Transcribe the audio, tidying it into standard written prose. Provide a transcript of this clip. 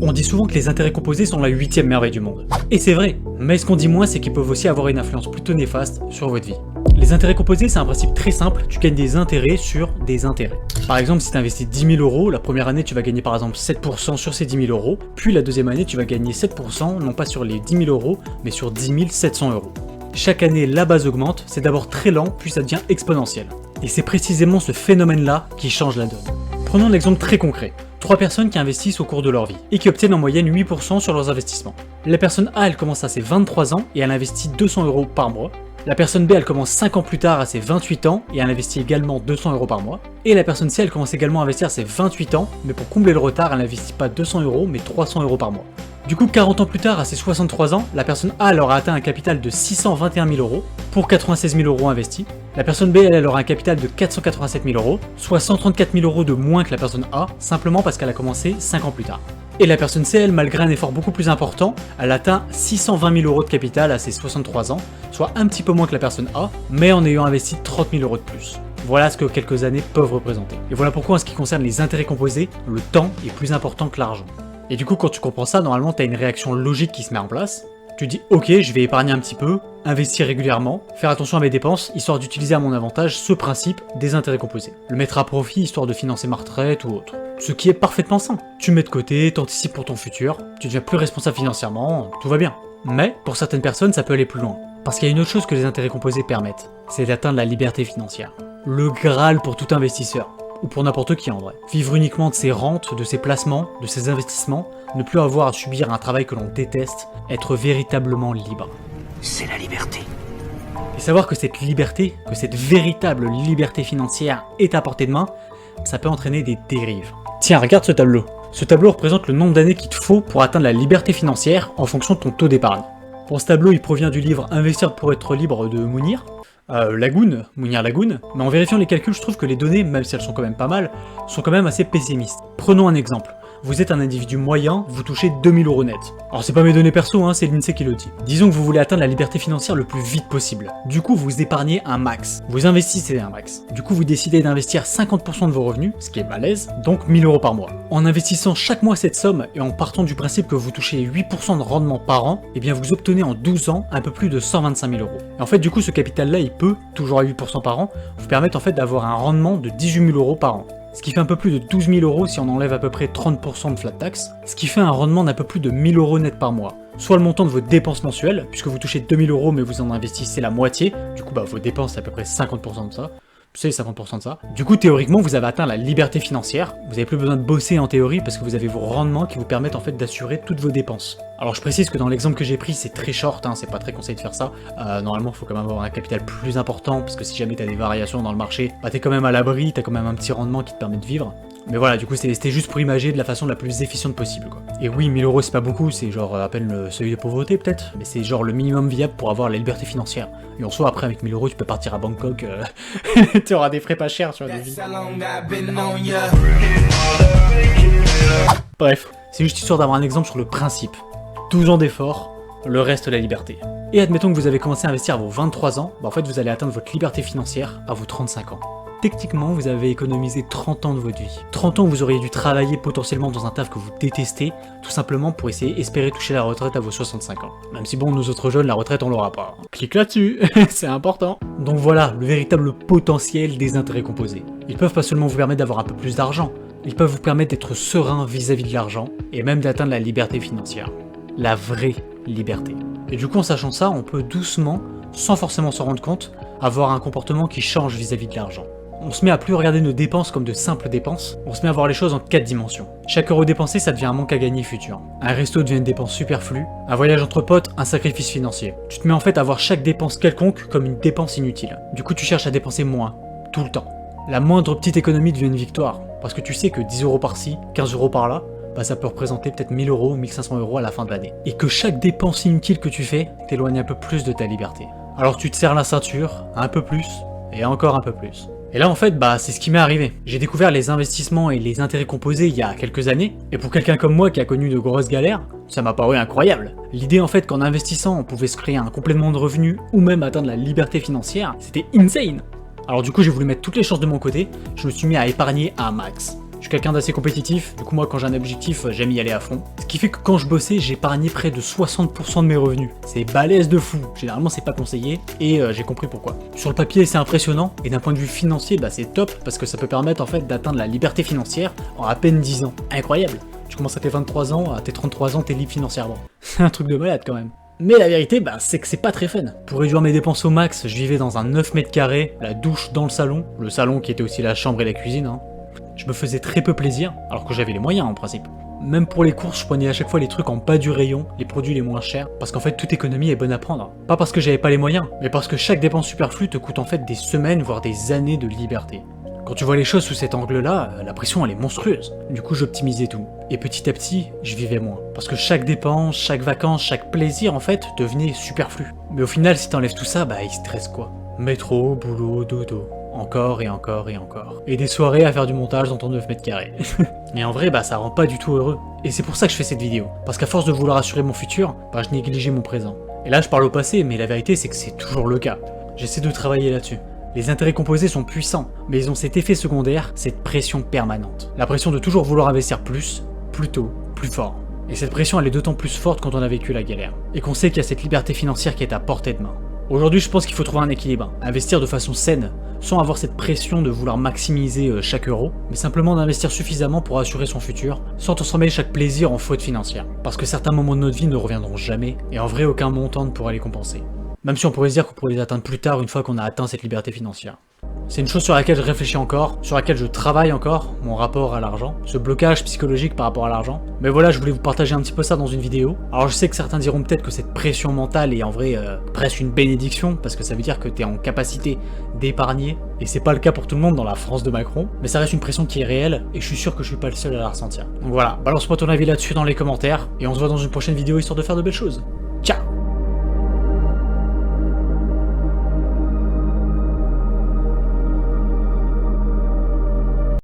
On dit souvent que les intérêts composés sont la 8e merveille du monde. Et c'est vrai, mais ce qu'on dit moins, c'est qu'ils peuvent aussi avoir une influence plutôt néfaste sur votre vie. Les intérêts composés, c'est un principe très simple, tu gagnes des intérêts sur des intérêts. Par exemple, si tu investis 10 000 €, la première année, tu vas gagner par exemple 7% sur ces 10 000 €, puis la deuxième année, tu vas gagner 7%, non pas sur les 10 000 €, mais sur 10 700 €. Chaque année, la base augmente, c'est d'abord très lent, puis ça devient exponentiel. Et c'est précisément ce phénomène-là qui change la donne. Prenons un exemple très concret. 3 personnes qui investissent au cours de leur vie et qui obtiennent en moyenne 8% sur leurs investissements. La personne A, elle commence à ses 23 ans et elle investit 200 € par mois. La personne B, elle commence 5 ans plus tard à ses 28 ans et elle investit également 200 € par mois. Et la personne C, elle commence également à investir à ses 28 ans, mais pour combler le retard, elle n'investit pas 200 € mais 300 € par mois. Du coup, 40 ans plus tard, à ses 63 ans, la personne A, elle aura atteint un capital de 621 000 € pour 96 000 € investis. La personne B, elle aura un capital de 487 000 €, soit 134 000 € de moins que la personne A, simplement parce qu'elle a commencé 5 ans plus tard. Et la personne C, elle, malgré un effort beaucoup plus important, elle atteint 620 000 € de capital à ses 63 ans, soit un petit peu moins que la personne A, mais en ayant investi 30 000 € de plus. Voilà ce que quelques années peuvent représenter. Et voilà pourquoi en ce qui concerne les intérêts composés, le temps est plus important que l'argent. Et du coup, quand tu comprends ça, normalement, tu as une réaction logique qui se met en place. Tu dis, ok, je vais épargner un petit peu, investir régulièrement, faire attention à mes dépenses, histoire d'utiliser à mon avantage ce principe des intérêts composés. Le mettre à profit, histoire de financer ma retraite ou autre. Ce qui est parfaitement sain. Tu mets de côté, t'anticipes pour ton futur, tu deviens plus responsable financièrement, tout va bien. Mais, pour certaines personnes, ça peut aller plus loin. Parce qu'il y a une autre chose que les intérêts composés permettent, c'est d'atteindre la liberté financière. Le Graal pour tout investisseur. Ou pour n'importe qui en vrai. Vivre uniquement de ses rentes, de ses placements, de ses investissements, ne plus avoir à subir un travail que l'on déteste, être véritablement libre. C'est la liberté. Et savoir que cette liberté, que cette véritable liberté financière est à portée de main, ça peut entraîner des dérives. Tiens, regarde ce tableau. Ce tableau représente le nombre d'années qu'il te faut pour atteindre la liberté financière en fonction de ton taux d'épargne. Pour ce tableau, il provient du livre Investir pour être libre de Mounir Lagoun, mais en vérifiant les calculs, je trouve que les données, même si elles sont quand même pas mal, sont quand même assez pessimistes. Prenons un exemple. Vous êtes un individu moyen, vous touchez 2000 € net. Alors c'est pas mes données perso, c'est l'INSEE qui le dit. Disons que vous voulez atteindre la liberté financière le plus vite possible. Du coup, vous épargnez un max. Vous investissez un max. Du coup, vous décidez d'investir 50% de vos revenus, ce qui est balèze, donc 1000 € par mois. En investissant chaque mois cette somme et en partant du principe que vous touchez 8% de rendement par an, eh bien vous obtenez en 12 ans un peu plus de 125 000 €. Et en fait, du coup, ce capital-là, il peut, toujours à 8% par an, vous permettre en fait d'avoir un rendement de 18 000 € par an. Ce qui fait un peu plus de 12 000 € si on enlève à peu près 30% de flat tax, ce qui fait un rendement d'un peu plus de 1000 € net par mois. Soit le montant de vos dépenses mensuelles, puisque vous touchez 2000 € mais vous en investissez la moitié, du coup vos dépenses c'est à peu près 50% de ça. C'est 50% de ça. Du coup, théoriquement, vous avez atteint la liberté financière. Vous n'avez plus besoin de bosser en théorie parce que vous avez vos rendements qui vous permettent en fait d'assurer toutes vos dépenses. Alors je précise que dans l'exemple que j'ai pris, c'est très short, c'est pas très conseillé de faire ça. Normalement, il faut quand même avoir un capital plus important parce que si jamais t'as des variations dans le marché, t'es quand même à l'abri, t'as quand même un petit rendement qui te permet de vivre. Mais voilà, du coup, c'était juste pour imager de la façon la plus efficiente possible, quoi. Et oui, 1000 € c'est pas beaucoup, c'est genre à peine le seuil de pauvreté peut-être, mais c'est genre le minimum viable pour avoir la liberté financière. Et en soi, après, avec 1000 € tu peux partir à Bangkok, tu auras des frais pas chers, tu vois, des vies. Bref, c'est juste histoire d'avoir un exemple sur le principe. 12 ans d'effort, le reste la liberté. Et admettons que vous avez commencé à investir à vos 23 ans, en fait vous allez atteindre votre liberté financière à vos 35 ans. Techniquement, vous avez économisé 30 ans de votre vie. 30 ans où vous auriez dû travailler potentiellement dans un taf que vous détestez, tout simplement pour essayer espérer toucher la retraite à vos 65 ans. Même si bon, nous autres jeunes, la retraite on l'aura pas. Clique là-dessus, c'est important. Donc voilà, le véritable potentiel des intérêts composés. Ils peuvent pas seulement vous permettre d'avoir un peu plus d'argent, ils peuvent vous permettre d'être serein vis-à-vis de l'argent, et même d'atteindre la liberté financière. La vraie liberté. Et du coup, en sachant ça, on peut doucement, sans forcément s'en rendre compte, avoir un comportement qui change vis-à-vis de l'argent. On se met à plus regarder nos dépenses comme de simples dépenses, on se met à voir les choses en 4 dimensions. Chaque euro dépensé, ça devient un manque à gagner futur. Un resto devient une dépense superflue, un voyage entre potes, un sacrifice financier. Tu te mets en fait à voir chaque dépense quelconque comme une dépense inutile. Du coup, tu cherches à dépenser moins, tout le temps. La moindre petite économie devient une victoire, parce que tu sais que 10 € par-ci, 15 € par-là, ça peut représenter peut-être 1000 € ou 1500 € à la fin de l'année. Et que chaque dépense inutile que tu fais t'éloigne un peu plus de ta liberté. Alors tu te serres la ceinture, un peu plus, et encore un peu plus. Et là en fait, c'est ce qui m'est arrivé. J'ai découvert les investissements et les intérêts composés il y a quelques années, et pour quelqu'un comme moi qui a connu de grosses galères, ça m'a paru incroyable. L'idée en fait qu'en investissant on pouvait se créer un complément de revenus ou même atteindre la liberté financière, c'était insane. Alors du coup j'ai voulu mettre toutes les chances de mon côté, je me suis mis à épargner un max. Je suis quelqu'un d'assez compétitif, du coup moi quand j'ai un objectif, j'aime y aller à fond. Ce qui fait que quand je bossais, j'épargnais près de 60% de mes revenus. C'est balèze de fou, généralement c'est pas conseillé, et j'ai compris pourquoi. Sur le papier c'est impressionnant, et d'un point de vue financier, bah c'est top, parce que ça peut permettre en fait d'atteindre la liberté financière en à peine 10 ans. Incroyable. Tu commences à tes 23 ans, à tes 33 ans, t'es libre financièrement. C'est un truc de malade quand même. Mais la vérité, bah, c'est que c'est pas très fun. Pour réduire mes dépenses au max, je vivais dans un 9 mètres carrés, la douche dans le salon qui était aussi la chambre et la cuisine. Hein. Je me faisais très peu plaisir, alors que j'avais les moyens en principe. Même pour les courses, je prenais à chaque fois les trucs en bas du rayon, les produits les moins chers, parce qu'en fait toute économie est bonne à prendre. Pas parce que j'avais pas les moyens, mais parce que chaque dépense superflue te coûte en fait des semaines, voire des années de liberté. Quand tu vois les choses sous cet angle-là, la pression elle est monstrueuse. Du coup j'optimisais tout. Et petit à petit, je vivais moins. Parce que chaque dépense, chaque vacances, chaque plaisir en fait devenait superflu. Mais au final si t'enlèves tout ça, bah il stresse quoi. Métro, boulot, dodo. Encore et encore et encore. Et des soirées à faire du montage dans ton 9 mètres carrés. Mais en vrai, bah ça rend pas du tout heureux. Et c'est pour ça que je fais cette vidéo. Parce qu'à force de vouloir assurer mon futur, bah je négligeais mon présent. Et là je parle au passé, mais la vérité c'est que c'est toujours le cas. J'essaie de travailler là-dessus. Les intérêts composés sont puissants, mais ils ont cet effet secondaire, cette pression permanente. La pression de toujours vouloir investir plus, plus tôt, plus fort. Et cette pression elle est d'autant plus forte quand on a vécu la galère. Et qu'on sait qu'il y a cette liberté financière qui est à portée de main. Aujourd'hui je pense qu'il faut trouver un équilibre, investir de façon saine, sans avoir cette pression de vouloir maximiser chaque euro, mais simplement d'investir suffisamment pour assurer son futur, sans transformer chaque plaisir en faute financière. Parce que certains moments de notre vie ne reviendront jamais, et en vrai aucun montant ne pourra les compenser. Même si on pourrait se dire qu'on pourrait les atteindre plus tard une fois qu'on a atteint cette liberté financière. C'est une chose sur laquelle je réfléchis encore, sur laquelle je travaille encore, mon rapport à l'argent, ce blocage psychologique par rapport à l'argent. Mais voilà, je voulais vous partager un petit peu ça dans une vidéo. Alors je sais que certains diront peut-être que cette pression mentale est en vrai presque une bénédiction, parce que ça veut dire que t'es en capacité d'épargner, et c'est pas le cas pour tout le monde dans la France de Macron, mais ça reste une pression qui est réelle, et je suis sûr que je suis pas le seul à la ressentir. Donc voilà, balance-moi ton avis là-dessus dans les commentaires, et on se voit dans une prochaine vidéo histoire de faire de belles choses.